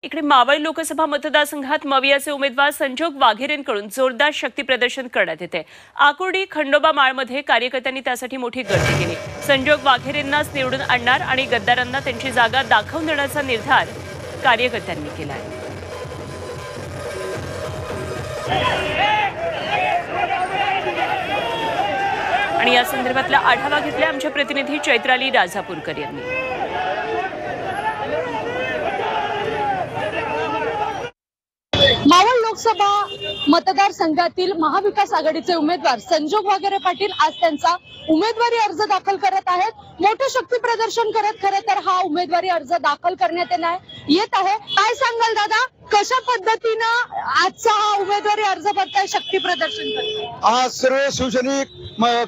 इकडे मावळ लोकसभा मतदारसंघात मवियाचे उमेदवार संजोग वाघेरेंकडून जोरदार शक्ती प्रदर्शन करण्यात येते। आकुर्डी खंडोबा माळमध्ये कार्यकर्त्यांनी त्यासाठी मोठी गर्दी केली। संजोग वाघेरेंनाच निवडून आणणार आणि गद्दारांना त्यांची जागा दाखवून देण्याचा निर्धार कार्यकर्त्यांनी केला आहे। आणि या संदर्भातला आढावा घेतला आमच्या प्रतिनिधी चैत्राली राजापूरकर यांनी। मावळ लोकसभा मतदारसंघातील महाविकास आघाडीचे उमेदवार संजोग वाघेरे पाटील आज त्यांचा उमेदवारी अर्ज दाखल करत आहेत। मोठे शक्ती प्रदर्शन करत खरं तर हा उमेदवारी अर्ज दाखल करण्यात येत आहे। काय सांगाल दादा, कशा पद्धतीनं आजचा हा उमेदवारी अर्ज भरताय, शक्ती प्रदर्शन करताय? आज सर्व शिवसैनिक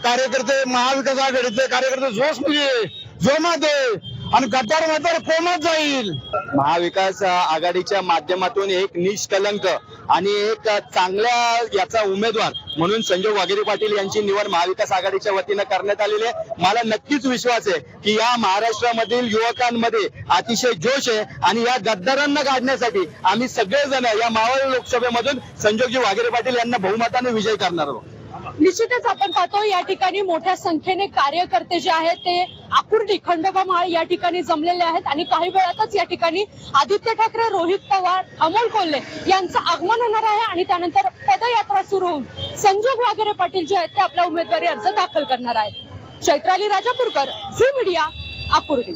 कार्यकर्ते, महाविकास आघाडीचे कार्यकर्ते जोमात आहे आणि गद्दार मात्र कोमात जाईल। महाविकास आघाडीच्या माध्यमातून एक निष्कलंक आणि एक चांगल्या याचा उमेदवार म्हणून संजोग वाघेरे पाटील यांची निवड महाविकास आघाडीच्या वतीनं करण्यात आलेली आहे। मला नक्कीच विश्वास आहे की या महाराष्ट्रामधील युवकांमध्ये अतिशय जोश आहे आणि या गद्दारांना काढण्यासाठी आम्ही सगळेजण या मावळ लोकसभेमधून संजोगजी वाघेरे पाटील यांना बहुमताने विजयी करणार आहोत। निश्चितच आपण पाहतो या ठिकाणी मोठ्या संख्येने कार्यकर्ते जे आहेत ते आकुर्डी खंडोबा माळ या ठिकाणी जमलेले आहेत आणि काही वेळातच या ठिकाणी आदित्य ठाकरे, रोहित पवार, अमोल कोल्हे यांचं आगमन होणार आहे आणि त्यानंतर पदयात्रा सुरू होऊन संजोग वाघेरे पाटील जे आहेत ते आपला उमेदवारी अर्ज दाखल करणार आहेत। Chaitrali Rajapurkar, Zee Media, Akurdi.